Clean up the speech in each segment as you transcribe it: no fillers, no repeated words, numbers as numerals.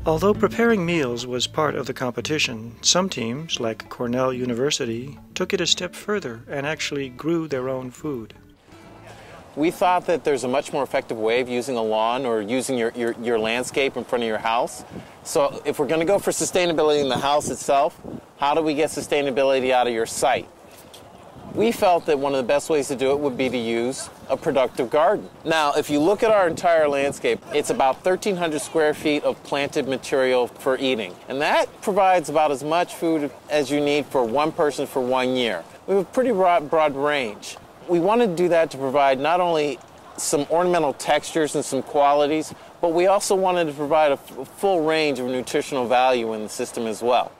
Although preparing meals was part of the competition, some teams, like Cornell University, took it a step further and actually grew their own food. We thought that there's a much more effective way of using a lawn or using your landscape in front of your house. So if we're going to go for sustainability in the house itself, how do we get sustainability out of your site? We felt that one of the best ways to do it would be to use a productive garden. Now, if you look at our entire landscape, it's about 1,300 square feet of planted material for eating. And that provides about as much food as you need for one person for 1 year. We have a pretty broad range. We wanted to do that to provide not only some ornamental textures and some qualities, but we also wanted to provide a full range of nutritional value in the system as well.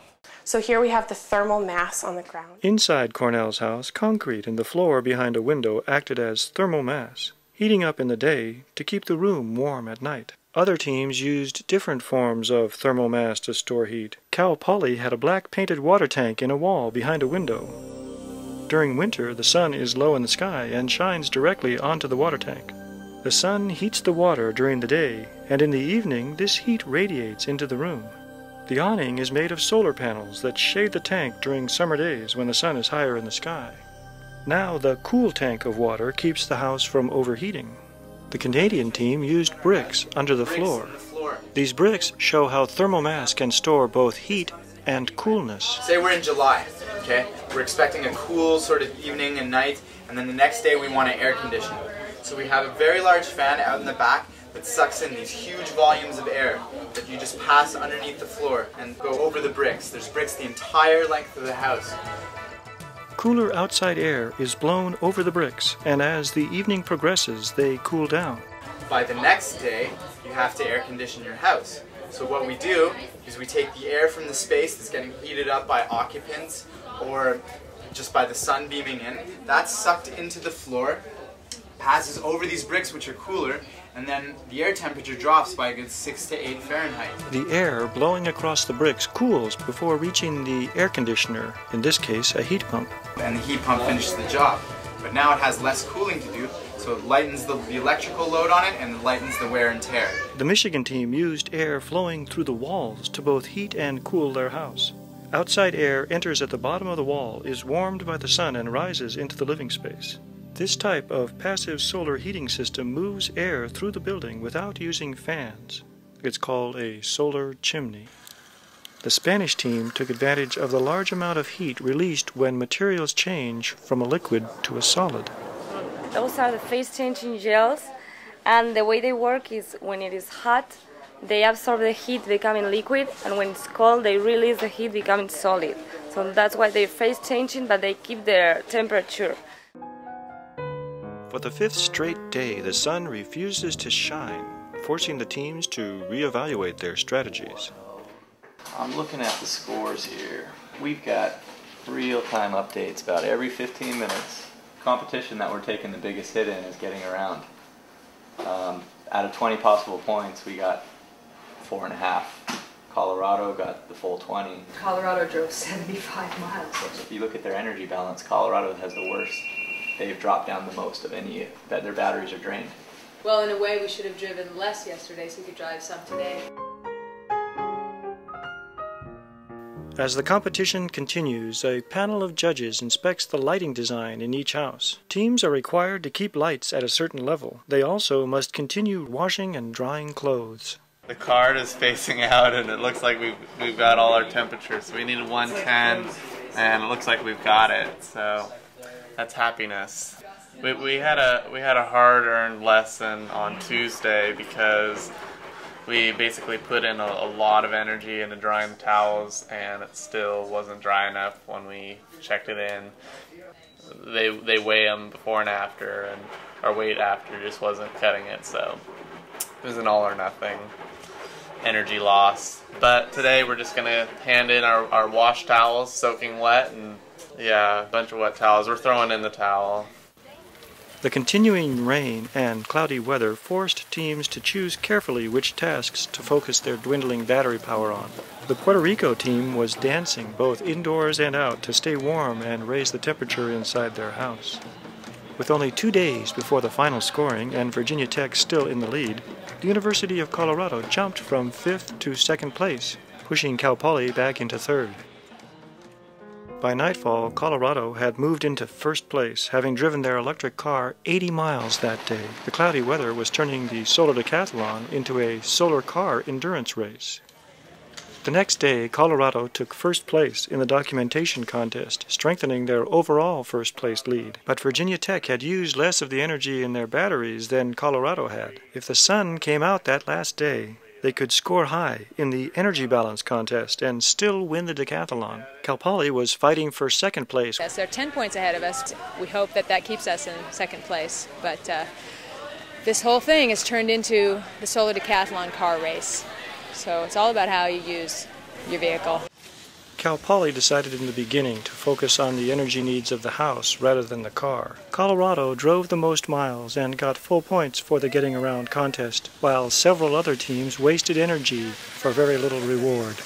So here we have the thermal mass on the ground. Inside Cornell's house, concrete in the floor behind a window acted as thermal mass, heating up in the day to keep the room warm at night. Other teams used different forms of thermal mass to store heat. Cal Poly had a black painted water tank in a wall behind a window. During winter, the sun is low in the sky and shines directly onto the water tank. The sun heats the water during the day, and in the evening, this heat radiates into the room. The awning is made of solar panels that shade the tank during summer days when the sun is higher in the sky. Now the cool tank of water keeps the house from overheating. The Canadian team used bricks under the floor. These bricks show how thermal mass can store both heat and coolness. Say we're in July, okay? We're expecting a cool sort of evening and night, and then the next day we want to air condition. So we have a very large fan out in the back that sucks in these huge volumes of air that you just pass underneath the floor and go over the bricks. There's bricks the entire length of the house. Cooler outside air is blown over the bricks, and as the evening progresses, they cool down. By the next day, you have to air condition your house. So what we do is we take the air from the space that's getting heated up by occupants or just by the sun beaming in, that's sucked into the floor, passes over these bricks which are cooler, and then the air temperature drops by a good 6 to 8 Fahrenheit. The air blowing across the bricks cools before reaching the air conditioner, in this case a heat pump. And the heat pump finishes the job. But now it has less cooling to do, so it lightens the electrical load on it and lightens the wear and tear. The Michigan team used air flowing through the walls to both heat and cool their house. Outside air enters at the bottom of the wall, is warmed by the sun and rises into the living space. This type of passive solar heating system moves air through the building without using fans. It's called a solar chimney. The Spanish team took advantage of the large amount of heat released when materials change from a liquid to a solid. Those are the phase-changing gels, and the way they work is when it is hot, they absorb the heat becoming liquid, and when it's cold, they release the heat becoming solid. So that's why they're phase-changing, but they keep their temperature. For the fifth straight day, the sun refuses to shine, forcing the teams to reevaluate their strategies. I'm looking at the scores here. We've got real-time updates about every 15 minutes. Competition that we're taking the biggest hit in is getting around. Out of 20 possible points, we got 4.5. Colorado got the full 20. Colorado drove 75 miles. So if you look at their energy balance, Colorado has the worst. They've dropped down the most of any, that their batteries are drained. Well, in a way, we should have driven less yesterday so we could drive some today. As the competition continues, a panel of judges inspects the lighting design in each house. Teams are required to keep lights at a certain level. They also must continue washing and drying clothes. The card is facing out, and it looks like we've got all our temperatures. So we needed 110, and it looks like we've got it. So that's happiness. We had a hard-earned lesson on Tuesday because we basically put in a lot of energy into drying the towels, and it still wasn't dry enough when we checked it in. They weigh them before and after, and our weight after just wasn't cutting it, so it was an all or nothing energy loss. But today we're just gonna hand in our wash towels soaking wet, and yeah, a bunch of wet towels. We're throwing in the towel. The continuing rain and cloudy weather forced teams to choose carefully which tasks to focus their dwindling battery power on. The Puerto Rico team was dancing both indoors and out to stay warm and raise the temperature inside their house. With only 2 days before the final scoring and Virginia Tech still in the lead, the University of Colorado jumped from 5th to 2nd place, pushing Cal Poly back into 3rd. By nightfall, Colorado had moved into 1st place, having driven their electric car 80 miles that day. The cloudy weather was turning the Solar Decathlon into a solar car endurance race. The next day, Colorado took 1st place in the documentation contest, strengthening their overall 1st place lead. But Virginia Tech had used less of the energy in their batteries than Colorado had. If the sun came out that last day, they could score high in the energy balance contest and still win the decathlon. Cal Poly was fighting for 2nd place. Yes, they're 10 points ahead of us. We hope that that keeps us in 2nd place. But this whole thing has turned into the Solar Decathlon car race. So it's all about how you use your vehicle. Cal Poly decided in the beginning to focus on the energy needs of the house rather than the car. Colorado drove the most miles and got full points for the getting around contest, while several other teams wasted energy for very little reward.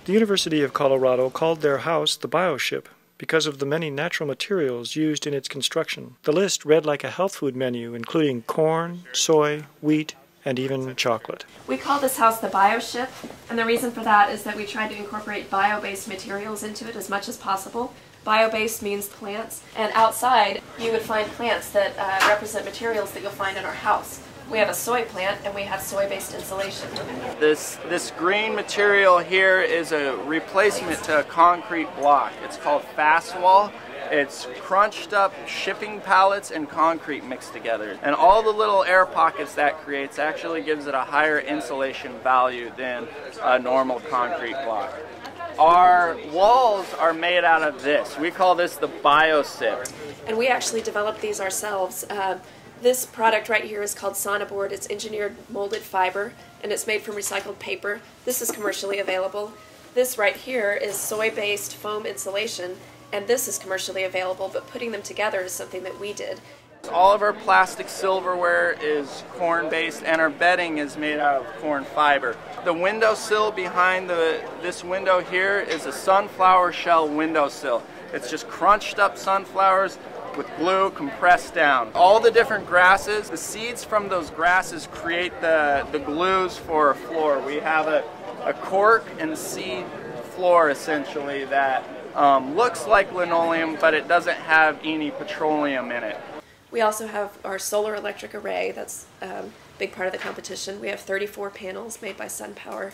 The University of Colorado called their house the Bioship because of the many natural materials used in its construction. The list read like a health food menu, including corn, soy, wheat, and even chocolate. We call this house the Bioship, and the reason for that is that we try to incorporate bio-based materials into it as much as possible. Bio-based means plants, and outside you would find plants that represent materials that you'll find in our house. We have a soy plant, and we have soy-based insulation. This green material here is a replacement to a concrete block. It's called fast wall. It's crunched up shipping pallets and concrete mixed together. And all the little air pockets that creates actually gives it a higher insulation value than a normal concrete block. Our walls are made out of this. We call this the Biosip. And we actually developed these ourselves. This product right here is called Sonaboard. It's engineered molded fiber, and it's made from recycled paper. This is commercially available. This right here is soy-based foam insulation, and this is commercially available, but putting them together is something that we did. All of our plastic silverware is corn-based, and our bedding is made out of corn fiber. The windowsill behind this window here is a sunflower shell windowsill. It's just crunched up sunflowers with glue compressed down. All the different grasses, the seeds from those grasses create the glues for a floor. We have a cork and seed floor essentially that looks like linoleum, but it doesn't have any petroleum in it. We also have our solar electric array. That's a big part of the competition. We have 34 panels made by SunPower,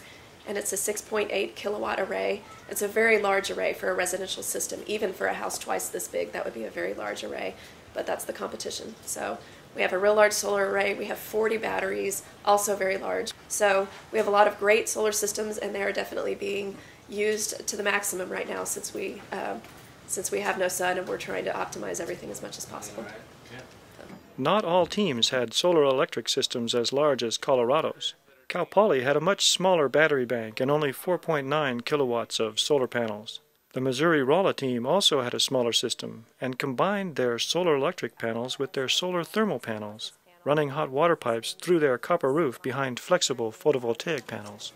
and it's a 6.8 kilowatt array. It's a very large array for a residential system. Even for a house twice this big, that would be a very large array, but that's the competition. So we have a real large solar array. We have 40 batteries, also very large. So we have a lot of great solar systems, and they are definitely being used to the maximum right now since we have no sun and we're trying to optimize everything as much as possible. Not all teams had solar electric systems as large as Colorado's. Cal Poly had a much smaller battery bank and only 4.9 kilowatts of solar panels. The Missouri-Rolla team also had a smaller system and combined their solar electric panels with their solar thermal panels, running hot water pipes through their copper roof behind flexible photovoltaic panels.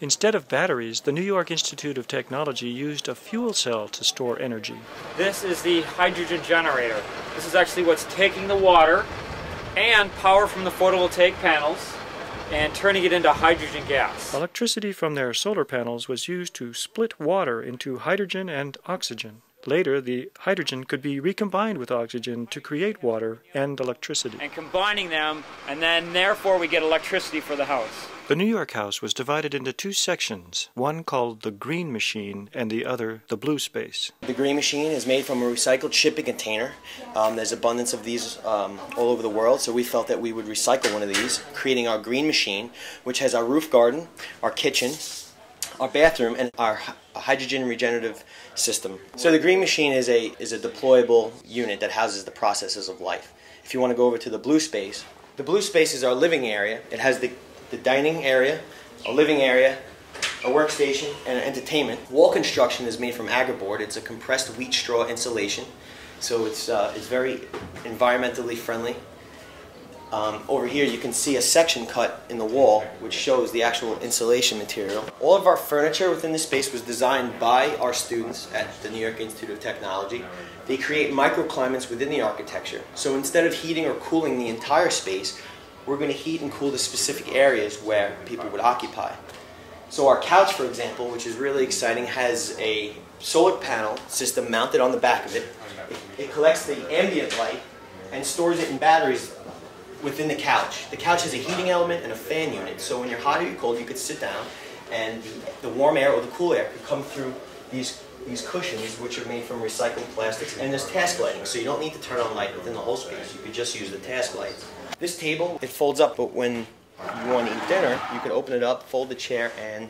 Instead of batteries, the New York Institute of Technology used a fuel cell to store energy. This is the hydrogen generator. This is actually what's taking the water and power from the photovoltaic panels and turning it into hydrogen gas. Electricity from their solar panels was used to split water into hydrogen and oxygen. Later, the hydrogen could be recombined with oxygen to create water and electricity. And combining them, and then therefore we get electricity for the house. The New York house was divided into 2 sections, one called the green machine and the other the blue space. The green machine is made from a recycled shipping container. There's abundance of these all over the world, so we felt that we would recycle one of these, creating our green machine, which has our roof garden, our kitchen, our bathroom, and our hydrogen regenerative system. So the green machine is a deployable unit that houses the processes of life. If you want to go over to the blue space is our living area. It has the dining area, a living area, a workstation, and an entertainment. Wall construction is made from agarboard. It's a compressed wheat straw insulation, so it's very environmentally friendly. Over here you can see a section cut in the wall which shows the actual insulation material. All of our furniture within this space was designed by our students at the New York Institute of Technology. They create microclimates within the architecture. So instead of heating or cooling the entire space, we're going to heat and cool the specific areas where people would occupy. So our couch, for example, which is really exciting, has a solar panel system mounted on the back of it. It collects the ambient light and stores it in batteries within the couch. The couch has a heating element and a fan unit, so when you're hot or you're cold, you could sit down and the warm air or the cool air could come through these cushions, which are made from recycled plastics, and there's task lighting, so you don't need to turn on light within the whole space. You could just use the task lights. This table, it folds up, but when you want to eat dinner, you can open it up, fold the chair, and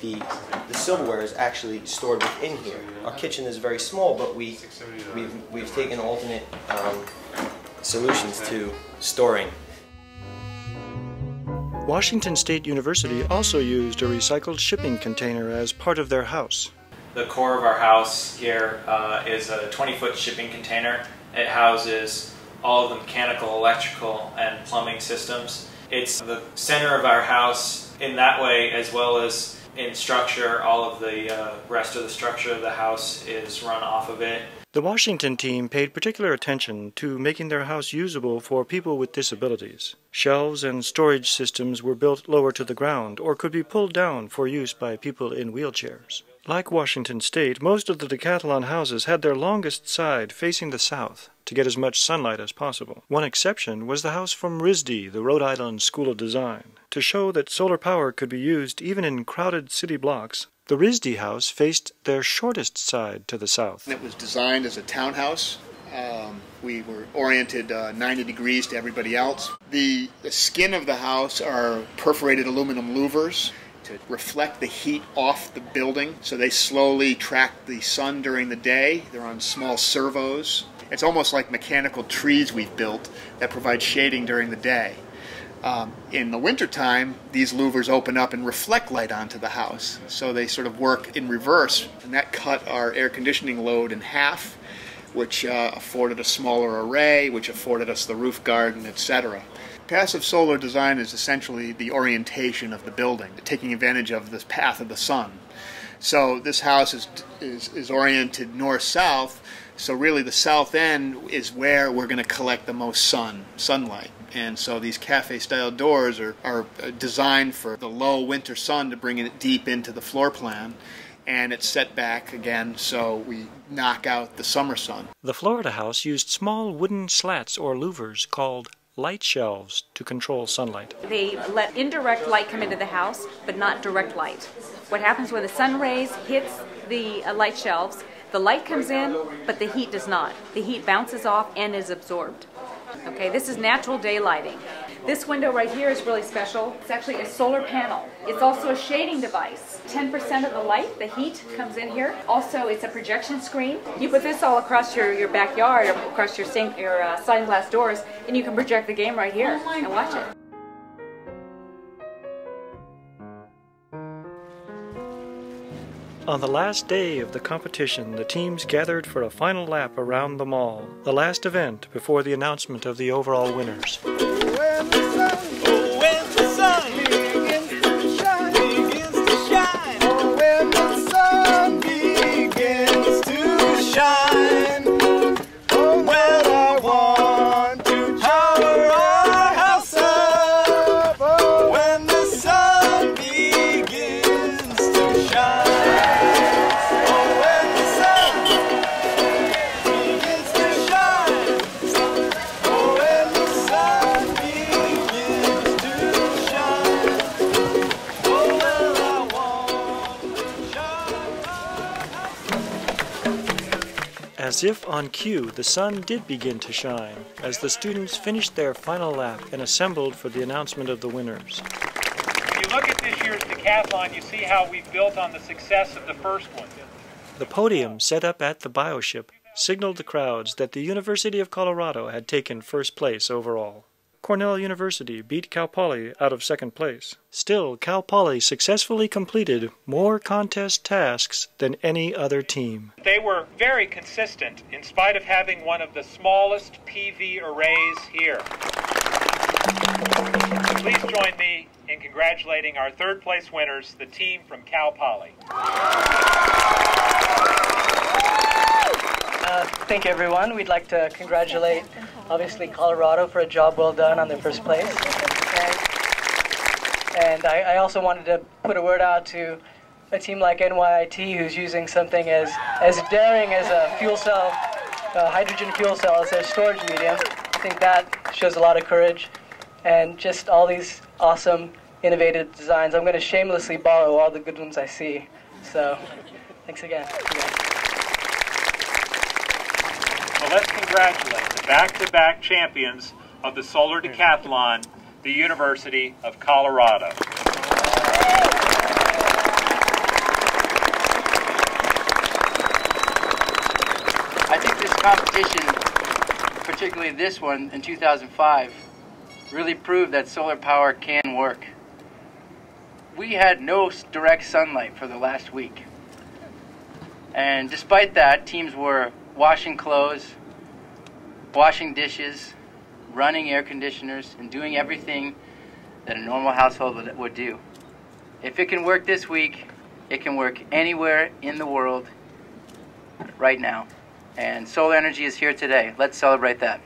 the silverware is actually stored within here. Our kitchen is very small, but we've taken alternate solutions to storing. Washington State University also used a recycled shipping container as part of their house. The core of our house here is a 20-foot shipping container. It houses all of the mechanical, electrical, and plumbing systems. It's the center of our house in that way, as well as in structure. All of the rest of the structure of the house is run off of it. The Washington team paid particular attention to making their house usable for people with disabilities. Shelves and storage systems were built lower to the ground or could be pulled down for use by people in wheelchairs. Like Washington State, most of the Decathlon houses had their longest side facing the south to get as much sunlight as possible. One exception was the house from RISD, the Rhode Island School of Design. To show that solar power could be used even in crowded city blocks, the RISD house faced their shortest side to the south. It was designed as a townhouse. We were oriented 90 degrees to everybody else. The skin of the house are perforated aluminum louvers to reflect the heat off the building, so they slowly track the sun during the day. They're on small servos. It's almost like mechanical trees we've built that provide shading during the day. In the wintertime, these louvers open up and reflect light onto the house, so they sort of work in reverse, and that cut our air conditioning load in half, which afforded a smaller array, which afforded us the roof garden, etc. Passive solar design is essentially the orientation of the building, taking advantage of the path of the sun. So this house is oriented north-south, so really the south end is where we're going to collect the most sunlight. And so these cafe-style doors are designed for the low winter sun to bring it deep into the floor plan, and it's set back again so we knock out the summer sun. The Florida house used small wooden slats or louvers called light shelves to control sunlight. They let indirect light come into the house, but not direct light. What happens when the sun rays hits the light shelves, the light comes in, but the heat does not. The heat bounces off and is absorbed. Okay, this is natural daylighting. This window right here is really special. It's actually a solar panel. It's also a shading device. 10% of the light, the heat, comes in here. Also, it's a projection screen. You put this all across your backyard or across your sliding glass doors, and you can project the game right here and watch it. On the last day of the competition, the teams gathered for a final lap around the mall, the last event before the announcement of the overall winners. As if on cue, the sun did begin to shine as the students finished their final lap and assembled for the announcement of the winners. If you look at this year's decathlon, you see how we've built on the success of the first one. The podium set up at the bioship signaled the crowds that the University of Colorado had taken first place overall. Cornell University beat Cal Poly out of second place. Still, Cal Poly successfully completed more contest tasks than any other team. They were very consistent in spite of having one of the smallest PV arrays here. Please join me in congratulating our third place winners, the team from Cal Poly. Thank you, everyone. We'd like to congratulate, obviously, Colorado for a job well done on their first place. And I also wanted to put a word out to a team like NYIT, who's using something as daring as a fuel cell, hydrogen fuel cell as their storage medium. I think that shows a lot of courage, and just all these awesome, innovative designs. I'm going to shamelessly borrow all the good ones I see. So, thanks again. Well, let's congratulate the back-to-back champions of the Solar Decathlon, the University of Colorado. I think this competition, particularly this one in 2005, really proved that solar power can work. We had no direct sunlight for the last week. And despite that, teams were washing clothes, washing dishes, running air conditioners, and doing everything that a normal household would do. If it can work this week, it can work anywhere in the world right now. And solar energy is here today. Let's celebrate that.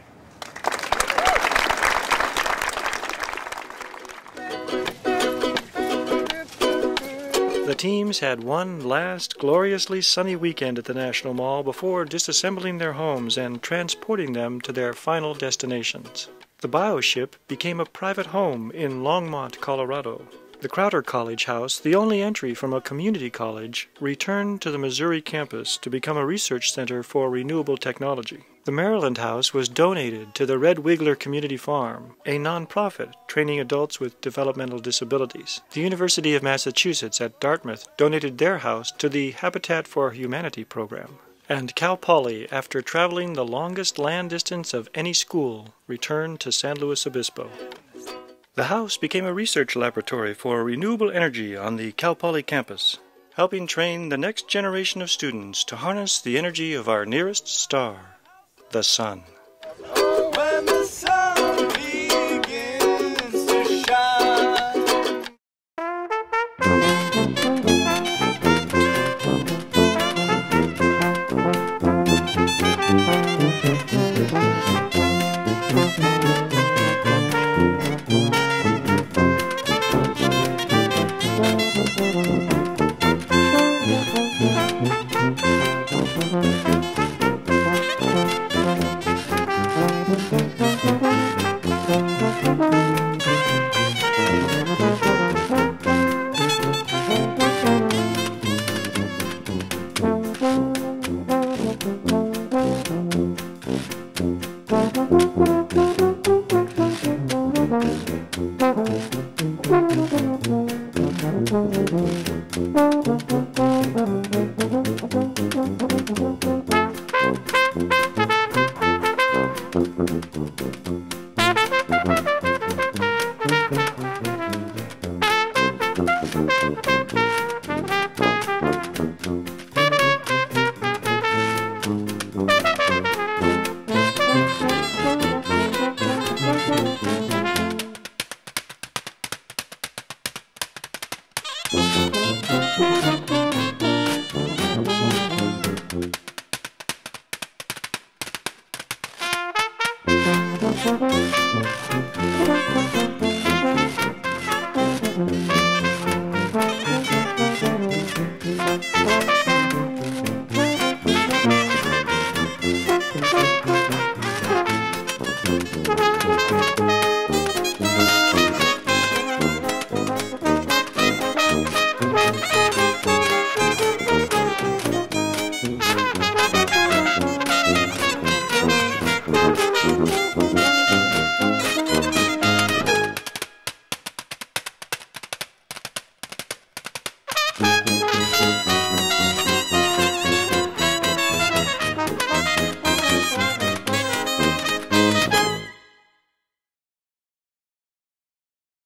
The teams had one last gloriously sunny weekend at the National Mall before disassembling their homes and transporting them to their final destinations. The bioship became a private home in Longmont, Colorado. The Crowder College House, the only entry from a community college, returned to the Missouri campus to become a research center for renewable technology. The Maryland House was donated to the Red Wiggler Community Farm, a nonprofit training adults with developmental disabilities. The University of Massachusetts at Dartmouth donated their house to the Habitat for Humanity program. And Cal Poly, after traveling the longest land distance of any school, returned to San Luis Obispo. The house became a research laboratory for renewable energy on the Cal Poly campus, helping train the next generation of students to harness the energy of our nearest star, the sun. When the sun begins to shine.